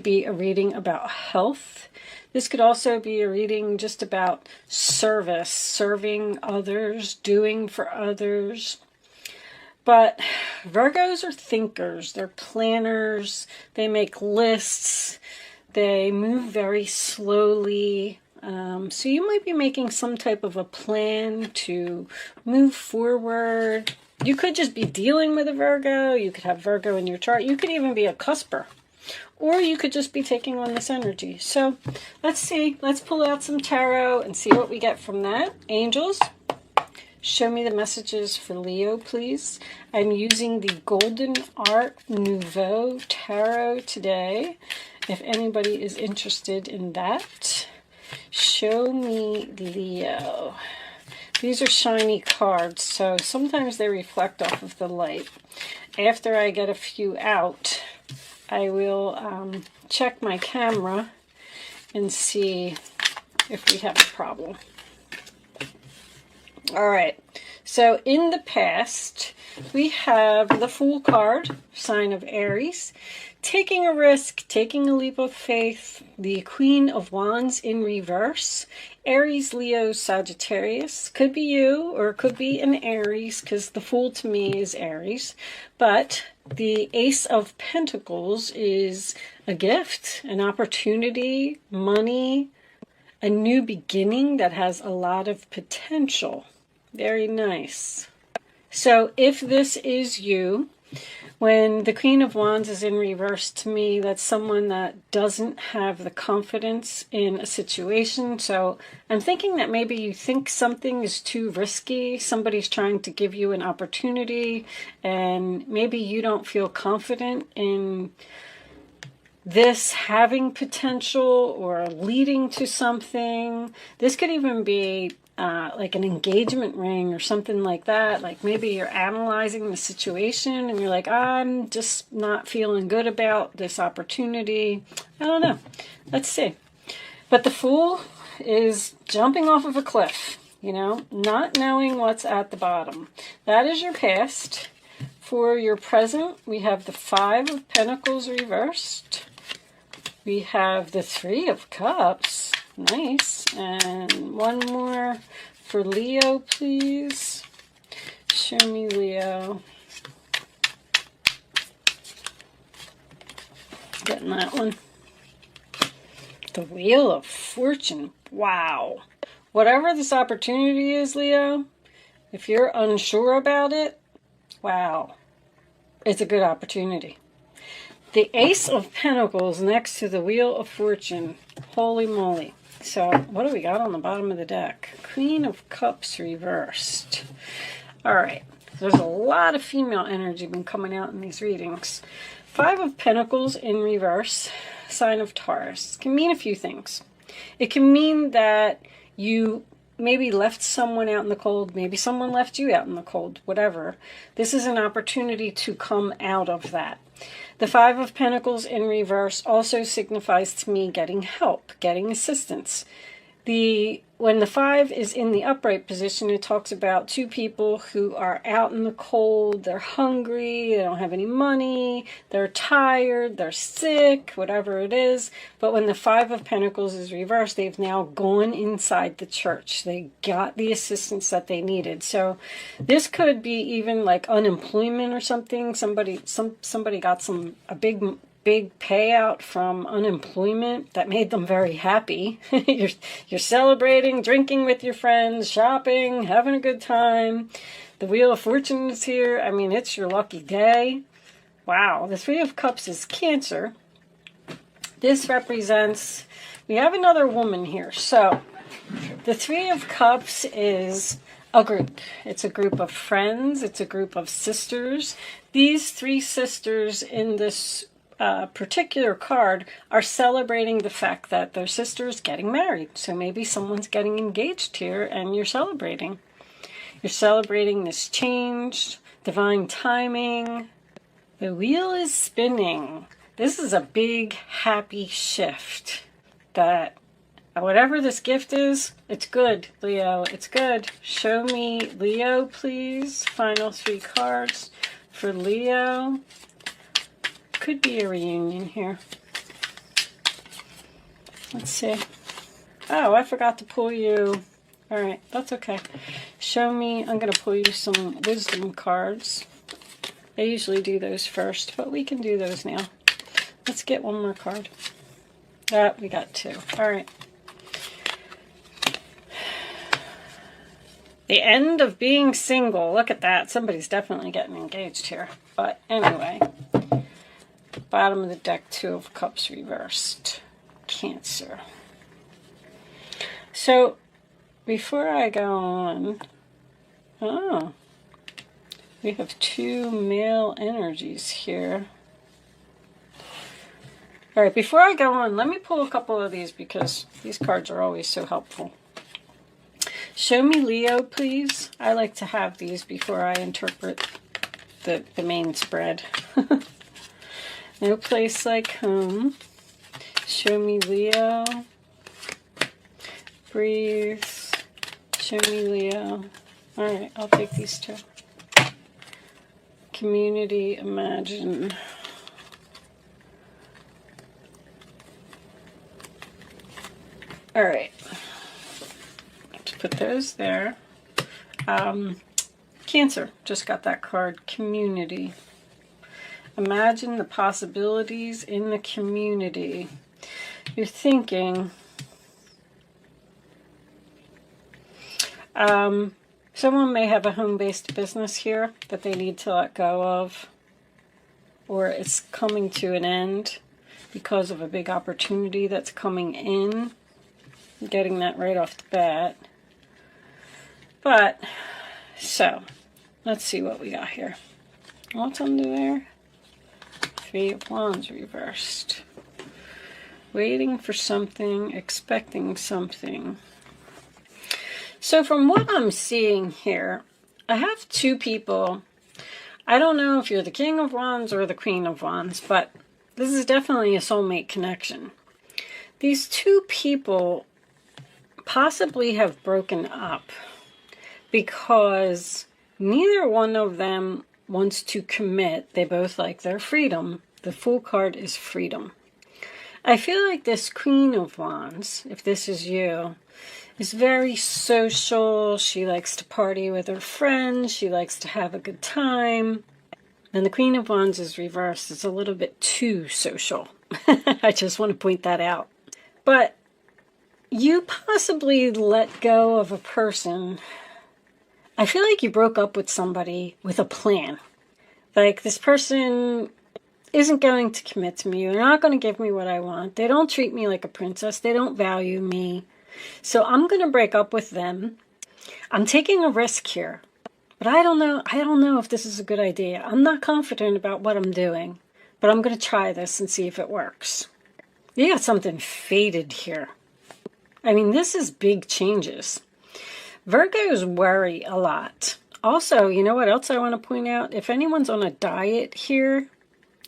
be a reading about health. This could also be a reading just about service, serving others, doing for others. But Virgos are thinkers, they're planners, they make lists, they move very slowly. So you might be making some type of a plan to move forward. You could just be dealing with a Virgo, you could have Virgo in your chart, you could even be a cusper. Or you could just be taking on this energy. So let's see. Let's pull out some tarot and see what we get from that. Angels, show me the messages for Leo, please. I'm using the Golden Art Nouveau Tarot today. If anybody is interested in that, show me Leo. These are shiny cards, so sometimes they reflect off of the light. After I get a few out, I will check my camera and see if we have a problem. All right, so in the past, we have the Fool card, sign of Aries, taking a risk, taking a leap of faith, the Queen of Wands in reverse, Aries, Leo, Sagittarius. Could be you, or it could be an Aries, because the Fool to me is Aries. But the Ace of Pentacles is a gift, an opportunity, money, a new beginning that has a lot of potential. Very nice. So if this is you, when the Queen of Wands is in reverse, to me, that's someone that doesn't have the confidence in a situation. So I'm thinking that maybe you think something is too risky. Somebody's trying to give you an opportunity, and maybe you don't feel confident in this having potential or leading to something. This could even be like an engagement ring or something like that. Like maybe you're analyzing the situation and you're like, I'm just not feeling good about this opportunity. I don't know. Let's see. But the Fool is jumping off of a cliff, you know, not knowing what's at the bottom. That is your past. For your present, we have the Five of Pentacles reversed. We have the Three of Cups. Nice. And one more for Leo, please. Show me Leo. Getting that one. The Wheel of Fortune. Wow. Whatever this opportunity is, Leo, if you're unsure about it, wow, it's a good opportunity. The Ace of Pentacles next to the Wheel of Fortune. Holy moly. So what do we got on the bottom of the deck? Queen of Cups reversed. All right. There's a lot of female energy been coming out in these readings. Five of Pentacles in reverse. Sign of Taurus. Can mean a few things. It can mean that you maybe left someone out in the cold. Maybe someone left you out in the cold. Whatever. This is an opportunity to come out of that. The Five of Pentacles in reverse also signifies to me getting help, getting assistance. When the Five is in the upright position, it talks about two people who are out in the cold, they're hungry, they don't have any money, they're tired, they're sick, whatever it is. But when the Five of Pentacles is reversed, they've now gone inside the church. They got the assistance that they needed. So this could be even like unemployment or something. Somebody got a big payout from unemployment that made them very happy. You're celebrating, drinking with your friends, shopping, having a good time. The Wheel of Fortune is here. I mean, it's your lucky day. Wow, the Three of Cups is Cancer. This represents, we have another woman here. So the Three of Cups is a group. It's a group of friends. It's a group of sisters. These three sisters in this particular card are celebrating the fact that their sister's getting married. So maybe someone's getting engaged here and you're celebrating. You're celebrating this change, divine timing. The wheel is spinning. This is a big, happy shift that whatever this gift is, it's good, Leo. It's good. Show me Leo, please. Final three cards for Leo. Could be a reunion here. Let's see. Oh, I forgot to pull you. All right, that's okay. Show me. I'm going to pull you some wisdom cards. I usually do those first, but we can do those now. Let's get one more card. We got two. All right. The end of being single. Look at that. Somebody's definitely getting engaged here. But anyway, bottom of the deck, Two of Cups reversed. Cancer. So, before I go on, we have two male energies here. All right, before I go on, let me pull a couple of these because these cards are always so helpful. Show me Leo, please. I like to have these before I interpret the main spread. No place like home. Show me Leo. Breathe. Show me Leo. All right, I'll take these two. Community, imagine. All right. Let's put those there. Cancer, just got that card. Community. Imagine the possibilities in the community. You're thinking, someone may have a home-based business here that they need to let go of, or it's coming to an end because of a big opportunity that's coming in. I'm getting that right off the bat. But, so, let's see what we got here. What's under there? Three of Wands reversed. Waiting for something, expecting something. So from what I'm seeing here, I have two people. I don't know if you're the King of Wands or the Queen of Wands, but this is definitely a soulmate connection. These two people possibly have broken up because neither one of them wants to commit. They both like their freedom. The Fool card is freedom. I feel like this Queen of Wands, if this is you, is very social. She likes to party with her friends. She likes to have a good time. And the Queen of Wands is reversed. It's a little bit too social. I just want to point that out. But you possibly let go of a person. I feel like you broke up with somebody with a plan. Like, this person isn't going to commit to me. They're not going to give me what I want. They don't treat me like a princess. They don't value me. So I'm going to break up with them. I'm taking a risk here. But I don't know if this is a good idea. I'm not confident about what I'm doing. But I'm going to try this and see if it works. You got something fated here. I mean, this is big changes. Virgos worry a lot. Also, you know what else I want to point out? If anyone's on a diet here,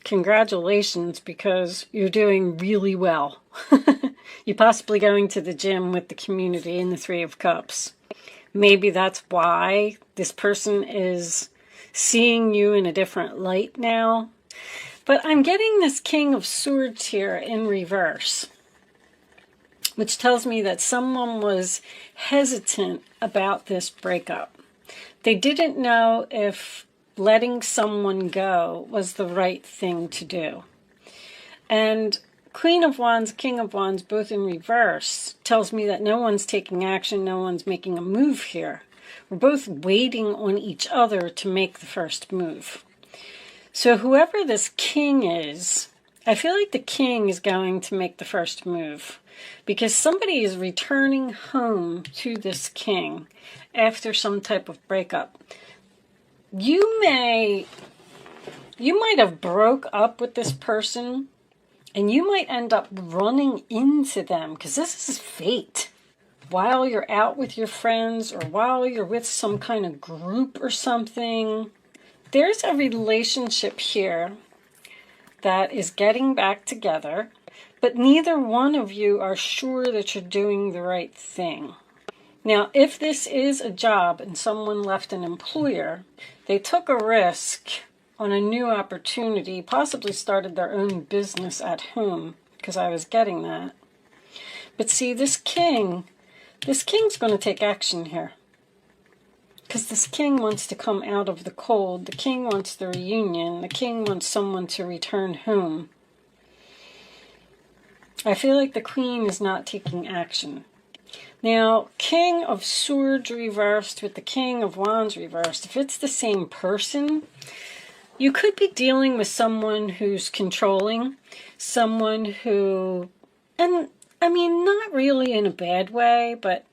congratulations, because you're doing really well. You're possibly going to the gym with the community in the Three of Cups. Maybe that's why this person is seeing you in a different light now. But I'm getting this King of Swords here in reverse, which tells me that someone was hesitant about this breakup. They didn't know if letting someone go was the right thing to do. And Queen of Wands, King of Wands, both in reverse, tells me that no one's taking action, no one's making a move here. We're both waiting on each other to make the first move. So whoever this king is, I feel like the king is going to make the first move because somebody is returning home to this king after some type of breakup. You might have broke up with this person and you might end up running into them because this is fate. While you're out with your friends or while you're with some kind of group or something, there's a relationship here that is getting back together, but neither one of you are sure that you're doing the right thing. Now, if this is a job and someone left an employer, they took a risk on a new opportunity, possibly started their own business at home, because I was getting that. But see, this king's going to take action here. Because this king wants to come out of the cold. The king wants the reunion. The king wants someone to return home. I feel like the queen is not taking action. Now, King of Swords reversed with the King of Wands reversed. If it's the same person, you could be dealing with someone who's controlling. Someone who, and I mean, not really in a bad way, but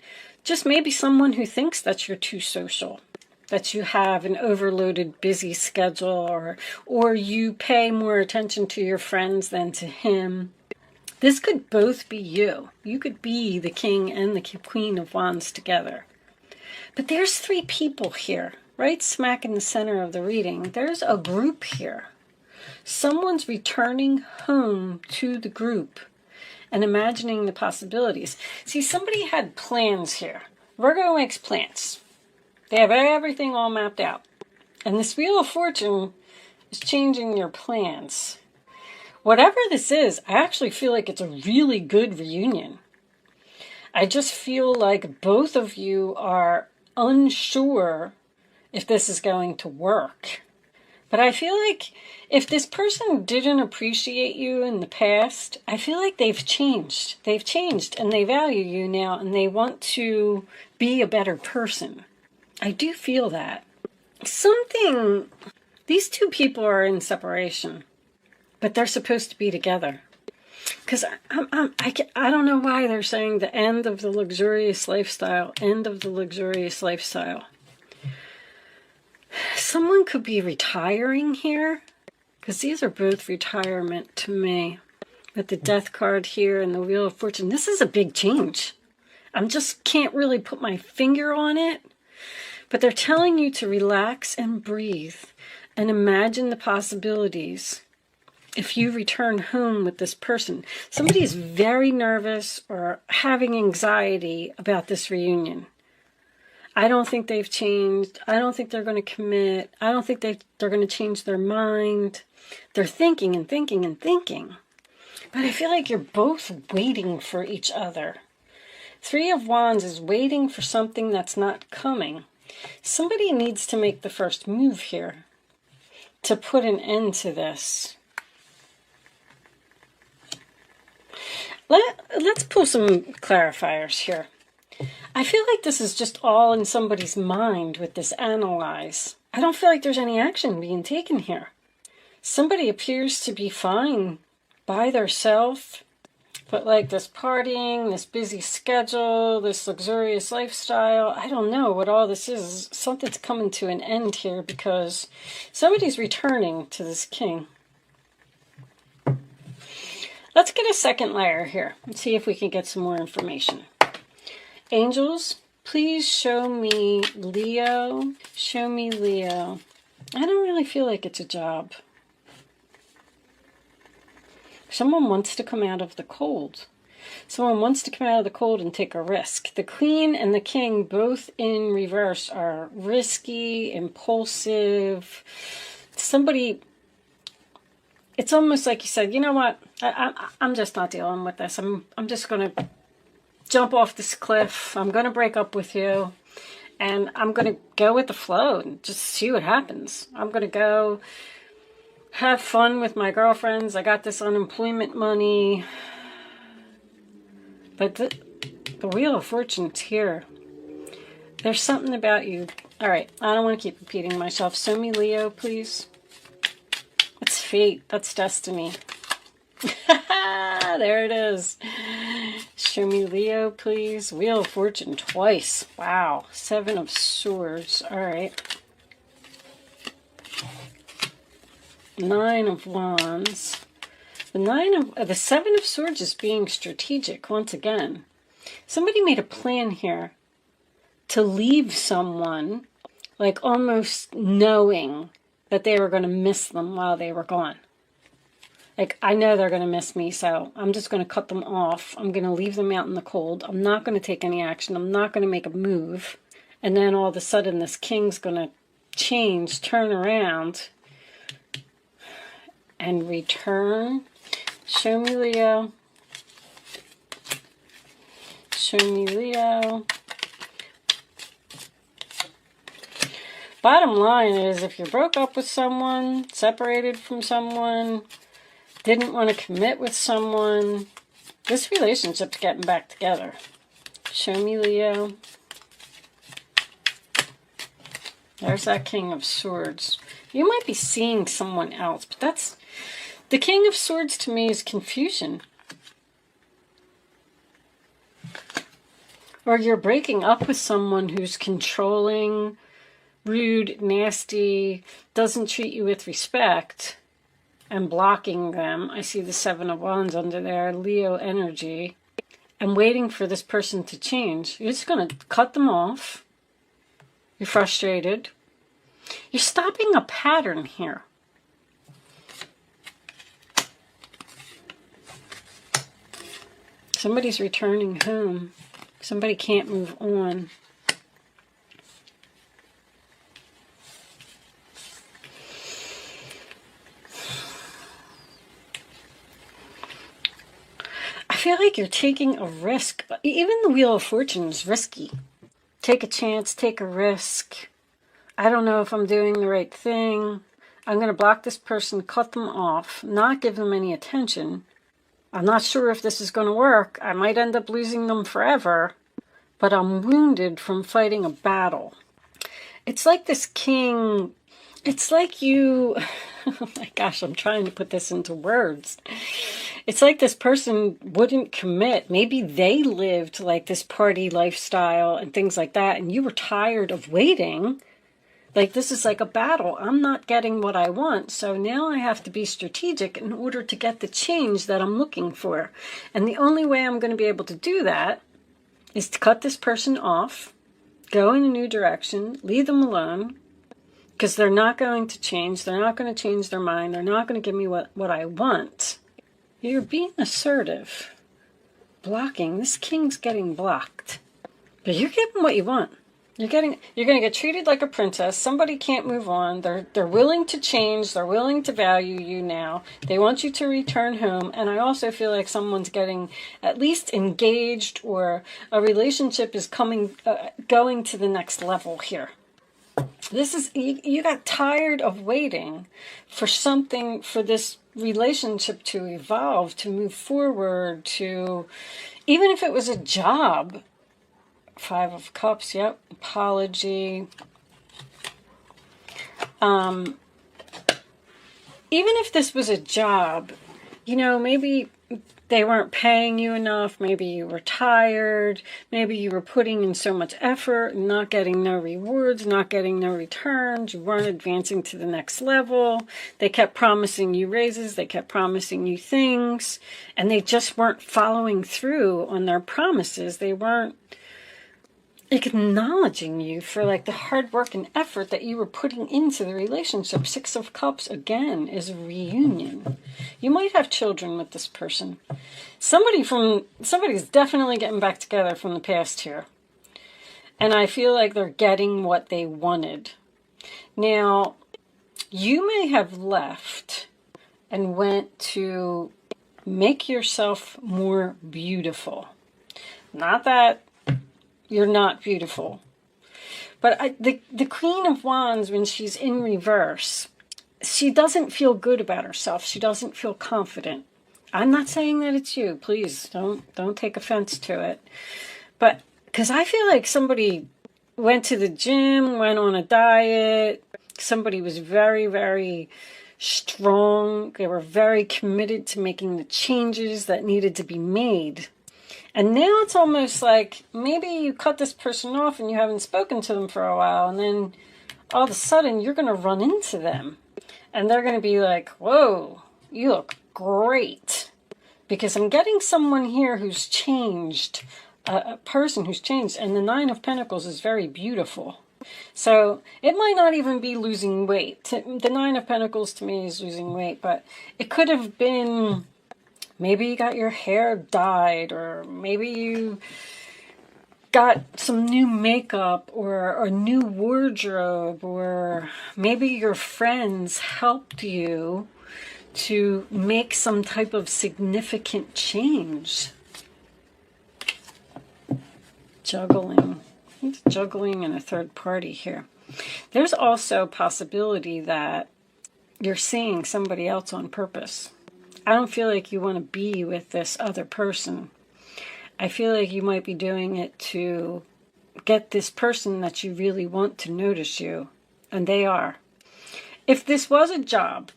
just maybe someone who thinks that you're too social, that you have an overloaded, busy schedule, or you pay more attention to your friends than to him. This could both be you. You could be the king and the queen of wands together. But there's three people here, right smack in the center of the reading. There's a group here. Someone's returning home to the group and imagining the possibilities. See, somebody had plans here. Virgo makes plans. They have everything all mapped out. And this Wheel of Fortune is changing your plans. Whatever this is, I actually feel like it's a really good reunion. I just feel like both of you are unsure if this is going to work. But I feel like if this person didn't appreciate you in the past, I feel like they've changed. They've changed and they value you now and they want to be a better person. I do feel that. These two people are in separation. But they're supposed to be together. Because I don't know why they're saying the end of the luxurious lifestyle. End of the luxurious lifestyle. Someone could be retiring here. Because these are both retirement to me. With the Death card here and the Wheel of Fortune. This is a big change. I just can't really put my finger on it. But they're telling you to relax and breathe. And imagine the possibilities. If you return home with this person, somebody is very nervous or having anxiety about this reunion. I don't think they've changed. I don't think they're going to commit. I don't think they're going to change their mind. They're thinking and thinking and thinking. But I feel like you're both waiting for each other. Three of Wands is waiting for something that's not coming. Somebody needs to make the first move here to put an end to this. Let's pull some clarifiers here. I feel like this is just all in somebody's mind with this analyze. I don't feel like there's any action being taken here. Somebody appears to be fine by themselves, but like this partying, this busy schedule, this luxurious lifestyle, I don't know what all this is. Something's coming to an end here because somebody's returning to this king. Let's get a second layer here and see if we can get some more information. Angels, please show me Leo. Show me Leo. I don't really feel like it's a job. Someone wants to come out of the cold. Someone wants to come out of the cold and take a risk. The Queen and the King, both in reverse, are risky, impulsive. Somebody... It's almost like you said, you know what, I'm just not dealing with this. I'm just going to jump off this cliff. I'm going to break up with you. And I'm going to go with the flow and just see what happens. I'm going to go have fun with my girlfriends. I got this unemployment money. But the Wheel of Fortune's here. There's something about you. All right, I don't want to keep repeating myself. Show me Leo, please. That's fate. That's destiny. There it is. Show me Leo, please. Wheel of Fortune twice. Wow. 7 of Swords. All right. 9 of Wands. The 7 of Swords is being strategic once again. Somebody made a plan here to leave someone, like almost knowing that they were going to miss them while they were gone. Like, I know they're going to miss me, so I'm just going to cut them off. I'm going to leave them out in the cold. I'm not going to take any action. I'm not going to make a move. And then all of a sudden, this king's going to change, turn around, and return. Show me Leo. Show me Leo. Bottom line is, if you broke up with someone, separated from someone, didn't want to commit with someone, this relationship's getting back together. Show me Leo. There's that King of Swords. You might be seeing someone else, but that's... The King of Swords to me is confusion. Or you're breaking up with someone who's controlling, rude, nasty, doesn't treat you with respect, and blocking them. I see the Seven of Wands under there, Leo energy. And waiting for this person to change. You're just going to cut them off. You're frustrated. You're stopping a pattern here. Somebody's returning home. Somebody can't move on. I feel like you're taking a risk. Even the Wheel of Fortune is risky. Take a chance, take a risk. I don't know if I'm doing the right thing. I'm going to block this person, cut them off, not give them any attention. I'm not sure if this is going to work. I might end up losing them forever, but I'm wounded from fighting a battle. It's like this king, it's like you, oh my gosh, I'm trying to put this into words. It's like this person wouldn't commit. Maybe they lived like this party lifestyle and things like that, and you were tired of waiting. Like, this is like a battle. I'm not getting what I want, so now I have to be strategic in order to get the change that I'm looking for. And the only way I'm going to be able to do that is to cut this person off, go in a new direction, leave them alone, because they're not going to change. They're not going to change their mind. They're not going to give me what I want. You're being assertive. Blocking. This king's getting blocked. But you're getting what you want. You're going to get treated like a princess. Somebody can't move on. They're willing to change. They're willing to value you now. They want you to return home. And I also feel like someone's getting at least engaged, or a relationship is going to the next level here. This is, you got tired of waiting for something, for this relationship to evolve, to move forward, to, even if it was a job. Five of Cups, yep. Apology. Even if this was a job, you know, maybe they weren't paying you enough. Maybe you were tired. Maybe you were putting in so much effort, not getting no rewards, not getting no returns. You weren't advancing to the next level. They kept promising you raises. They kept promising you things. And they just weren't following through on their promises. They weren't acknowledging you for like the hard work and effort that you were putting into the relationship. Six of Cups again is a reunion. You might have children with this person. Somebody's definitely getting back together from the past here. And I feel like they're getting what they wanted. Now, you may have left and went to make yourself more beautiful. Not that you're not beautiful. But the Queen of Wands, when she's in reverse, she doesn't feel good about herself. She doesn't feel confident. I'm not saying that it's you. Please don't take offense to it. But because I feel like somebody went to the gym, went on a diet. Somebody was very, very strong. They were very committed to making the changes that needed to be made. And now it's almost like maybe you cut this person off and you haven't spoken to them for a while, and then all of a sudden you're going to run into them. And they're going to be like, whoa, you look great. Because I'm getting someone here who's changed, a person who's changed. And the Nine of Pentacles is very beautiful. So it might not even be losing weight. The Nine of Pentacles to me is losing weight, but it could have been... Maybe you got your hair dyed, or maybe you got some new makeup or a new wardrobe, or maybe your friends helped you to make some type of significant change. Juggling. It's juggling and a third party here. There's also a possibility that you're seeing somebody else on purpose. I don't feel like you want to be with this other person. I feel like you might be doing it to get this person that you really want to notice you. And they are. If this was a job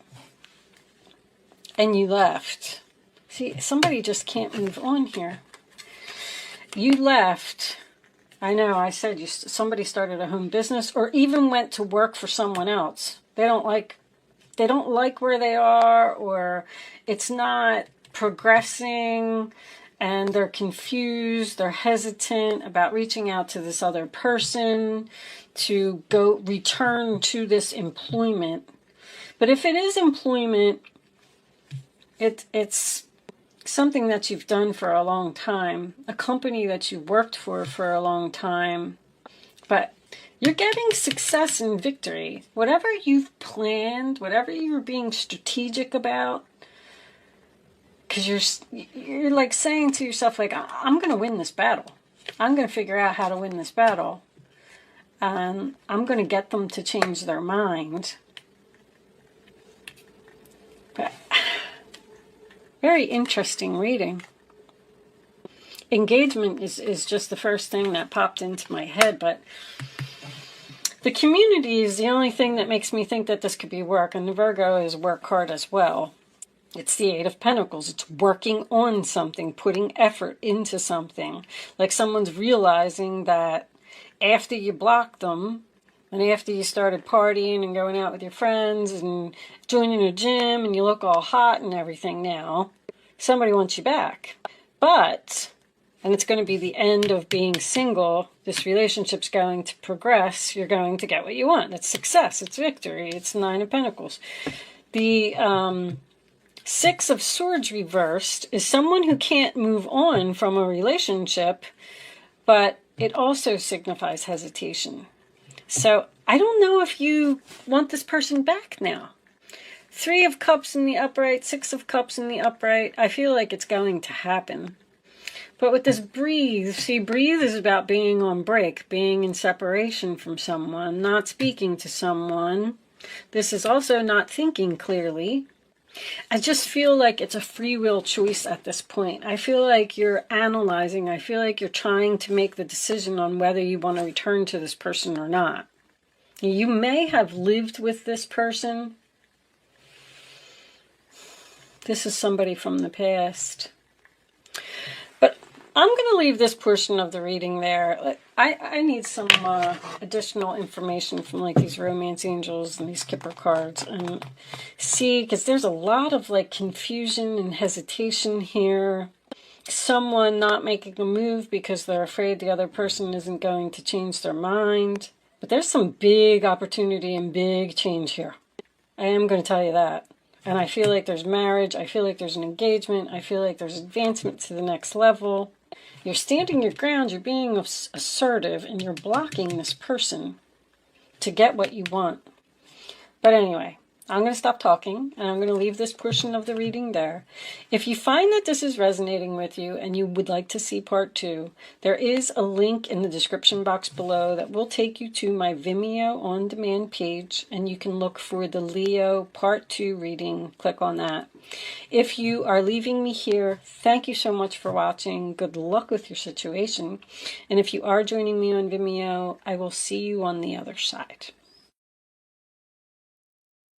and you left, see, somebody just can't move on here. You left. I know, I said somebody started a home business or even went to work for someone else. They don't like where they are, or it's not progressing, and they're confused, they're hesitant about reaching out to this other person to go return to this employment. But if it is employment, it's something that you've done for a long time, a company that you worked for a long time, but you're getting success and victory. Whatever you've planned, whatever you're being strategic about, because you're like saying to yourself, like, I'm going to win this battle. I'm going to figure out how to win this battle. I'm going to get them to change their mind. But very interesting reading. Engagement is just the first thing that popped into my head, but the community is the only thing that makes me think that this could be work, and the Virgo is work hard as well. It's the Eight of Pentacles. It's working on something, putting effort into something. Like someone's realizing that after you blocked them, and after you started partying and going out with your friends and joining a gym and you look all hot and everything now, somebody wants you back. But, and it's going to be the end of being single, this relationship's going to progress, you're going to get what you want. It's success, it's victory, it's Nine of Pentacles. The Six of Swords reversed is someone who can't move on from a relationship, but it also signifies hesitation. So I don't know if you want this person back now. Three of Cups in the upright, Six of Cups in the upright. I feel like it's going to happen. But with this breathe, see, breathe is about being on break, being in separation from someone, not speaking to someone. This is also not thinking clearly. I just feel like it's a free will choice at this point. I feel like you're analyzing. I feel like you're trying to make the decision on whether you want to return to this person or not. You may have lived with this person. This is somebody from the past. But I'm going to leave this portion of the reading there. I need some additional information from like these romance angels and these Kipper cards, and see, because there's a lot of like confusion and hesitation here. Someone not making a move because they're afraid the other person isn't going to change their mind. But there's some big opportunity and big change here. I am going to tell you that. And I feel like there's marriage. I feel like there's an engagement. I feel like there's advancement to the next level. You're standing your ground, you're being assertive, and you're blocking this person to get what you want. But anyway, I'm going to stop talking, and I'm going to leave this portion of the reading there. If you find that this is resonating with you and you would like to see part 2, there is a link in the description box below that will take you to my Vimeo on-demand page, and you can look for the Leo part 2 reading. Click on that. If you are leaving me here, thank you so much for watching. Good luck with your situation. And if you are joining me on Vimeo, I will see you on the other side.